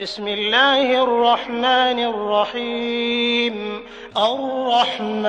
بسم الله الرحمن الرحيم. الرحمن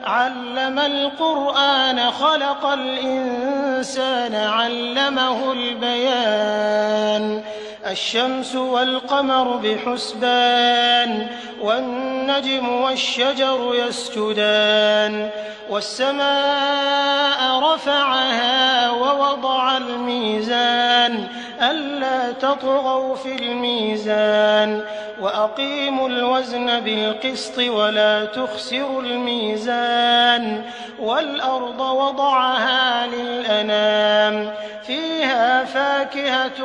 علم القرآن خلق الإنسان علمه البيان. الشمس والقمر بحسبان والنجم والشجر يسجدان والسماء رفعها ووضع الميزان ألا تطغوا في الميزان وأقيموا الوزن بالقسط ولا تخسروا الميزان والأرض وضعها للأنام فيها فاكهة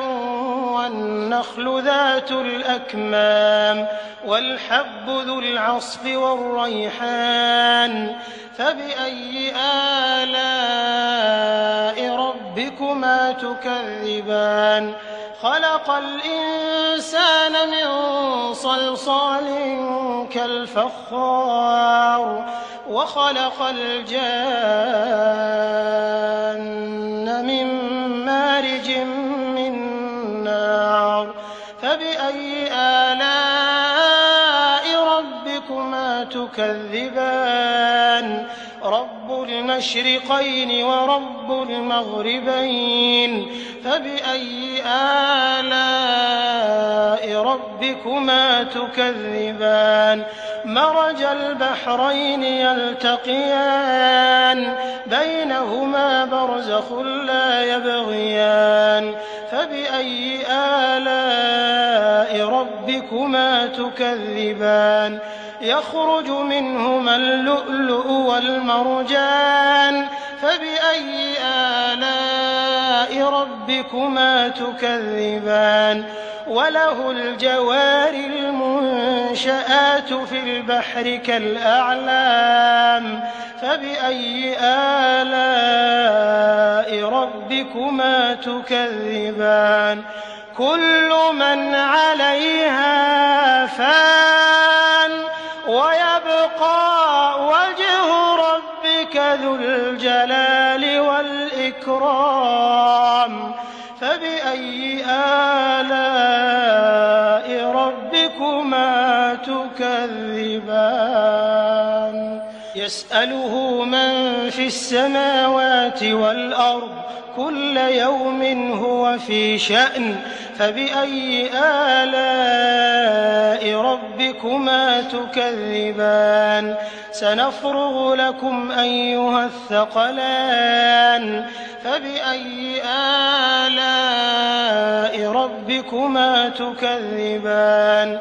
والنخل ذات الأكمام والحب ذو العصف والريحان فبأي آلاء ربكما تكذبان. خلق الإنسان من صلصال كالفخار وخلق الجان من مارج من نار فبأي آلاء ربكما تكذبان. رب المشرقين ورب المغربين فبأي آلاء ربكما تكذبان. مرج البحرين يلتقيان بينهما برزخ لا يبغيان فبأي آلاء ربكما تكذبان. يخرج منهما اللؤلؤ والمرجان فبأي آلاء ربكما تكذبان. وله الجوار المنشآت في البحر كالأعلام فبأي آلاء ربكما تكذبان. كل من عليها فان ويبقى وجه ربك ذو الجلال والإكرام فبأي آلاء ربكما تكذبان. يسأله من في السماوات والأرض كل يوم هو في شأن فبأي آلاء ربكما تكذبان. سنفرغ لكم أيها الثقلان فبأي آلاء ربكما تكذبان.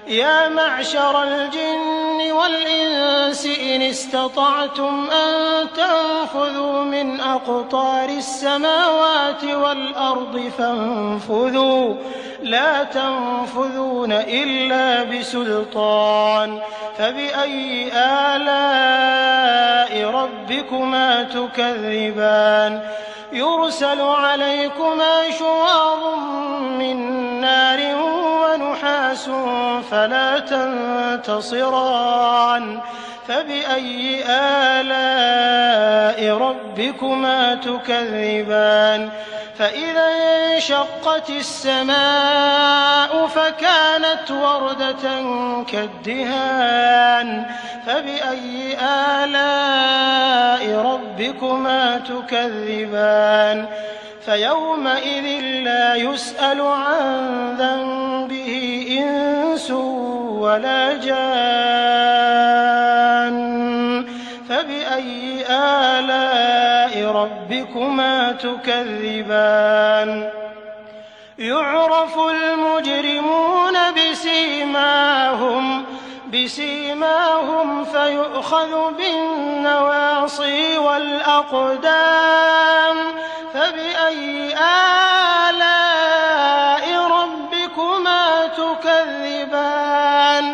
يا معشر الجن والإنس إن استطعتم أن تنفذوا من أقطار السماوات والأرض فانفذوا لا تنفذون إلا بسلطان فبأي آلاء ربكما تكذبان. يرسل عليكما شواظ من نار ونحاس فلا تنتصران فبأي آلاء ربكما تكذبان. فإذا انشقت السماء فكانت وردة كالدهان فبأي آلاء ربكما تكذبان. فيومئذ لا يسأل عن ذنبه إنس ولا جان فبأي آلاء ربكما تكذبان. يعرف المجرمون بسيماهم فيؤخذ بالنواصي والأقدام فبأي آلاء ربكما تكذبان.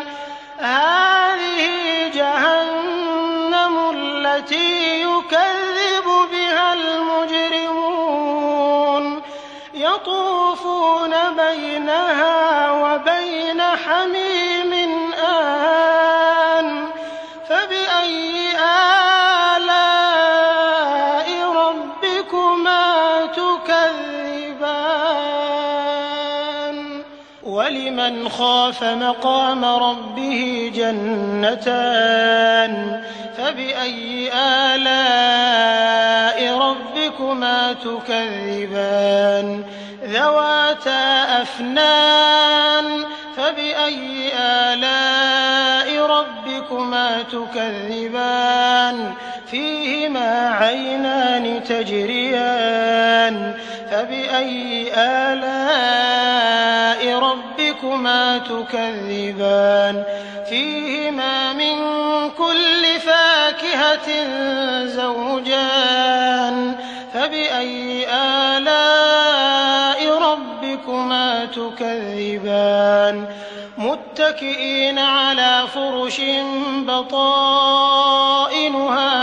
هذه جهنم التي يكذب بها المجرمون يطوفون بينها وبين حميم آن فبأي آلاء ربكما تكذبان. وَلِمَنْ خَافَ مَقَامَ رَبِّهِ جَنَّتَانِ فَبِأَيِّ آلَاءِ رَبِّكُمَا تُكَذِّبَانِ ذَوَاتَا أَفْنَانٍ فَبِأَيِّ آلَاءِ رَبِّكُمَا تُكَذِّبَانِ فِيهِمَا عَيْنَانِ تَجْرِيَانِ فَبِأَيِّ آلَاءِ رَبِّكُمَا تُكَذِّبَانِ فِيهِمَا مِن كُلِّ فَاكِهَةٍ زَوْجَانِ فَبِأَيِّ آلَاءِ رَبِّكُمَا تُكَذِّبَانِ مُتَّكِئِينَ عَلَىٰ فُرُشٍ بَطَائِنُهَا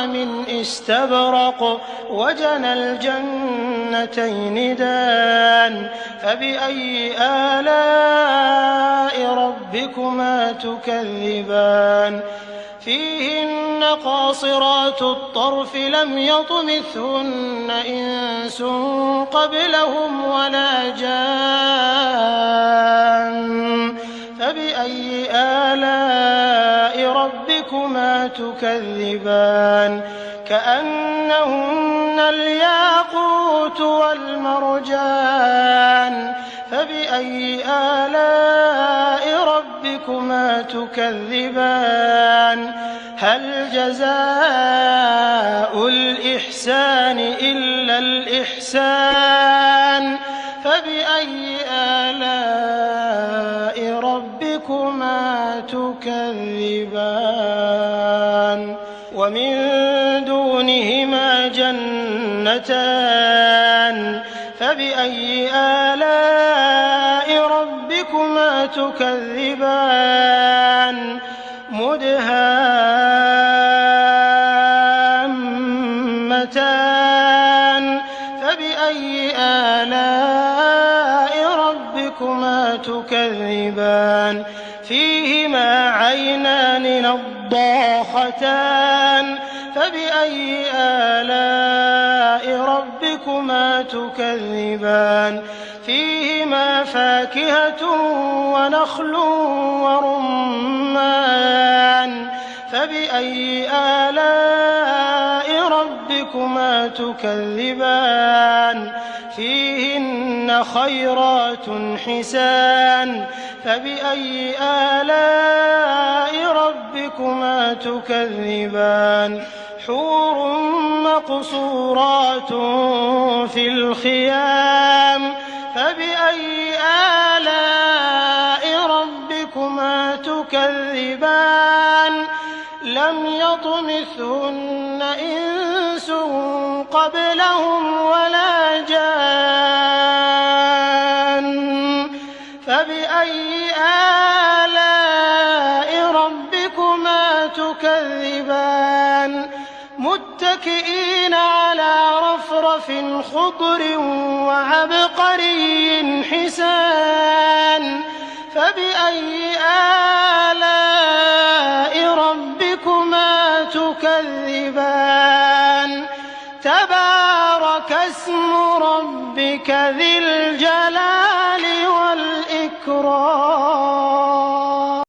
مِنْ إِسْتَبْرَقٍ وَجَنَى الْجَنَّتَيْنِ دَانٍ فَبِأَيِّ آلَاءِ رَبِّكُمَا تُكَذِّبَانِ فِيهِنَّ قَاصِرَاتُ الطَّرْفِ لَمْ يَطْمِثْهُنَّ إِنسٌ قَبْلَهُمْ وَلَا جَانٌّ فَبِأَيِّ آلَاءِ رَبِّكُمَا تُكَذِّبَانِ كَأَنَّهُنَّ الْيَاقُوتُ وَالْمَرْجَانُ فَبِأَيِّ آلَاءِ رَبِّكُمَا تُكَذِّبَانِ هَلْ جَزَاءُ الْإِحْسَانِ إِلَّا الْإِحْسَانُ فَبِأَيِّ آلَاءِ رَبِّكُمَا تُكَذِّبَانِ وَمِن دُونِهِمَا جَنَّتَانِ فَبِأَيِّ آلَاءِ رَبِّكُمَا تُكَذِّبَانِ مُدْهَامَّتَانِ فَبِأَيِّ آلَاءِ رَبِّكُمَا تُكَذِّبَانِ فِيهِمَا عَيْنَانِ نَضَّاخَتَانِ فَبِأَيِّ آلَاءِ رَبِّكُمَا تُكَذِّبَانِ فِيهِمَا فَاكِهَةٌ وَنَخْلٌ وَرُمَّانٌ فَبِأَيِّ آلَاءِ رَبِّكُمَا تُكَذِّبَانِ فِيهِنَّ خَيْرَاتٌ حِسَانٌ فَبِأَيِّ آلَاءِ رَبِّكُمَا تُكَذِّبَانِ حُورٌ مَّقْصُورَاتٌ فِي الْخِيَامِ فَبِأَيِّ آلَاءِ رَبِّكُمَا تُكَذِّبَانِ لَمْ يَطْمِثْهُنَّ إِنسٌ قَبْلَهُمْ وَلَا جَانٌّ فَبِأَيِّ آلَاءِ رَبِّكُمَا تُكَذِّبَانِ مُتَّكِئِينَ عَلَىٰ رَفْرَفٍ خُضْرٍ وَعَبْقَرِيٍّ حِسَانٍ فَبِأَيِّ آلَاءِ رَبِّكُمَا تُكَذِّبَانِ تَبَارَكَ اسْمُ رَبِّكَ ذِي الْجَلَالِ وَالْإِكْرَامِ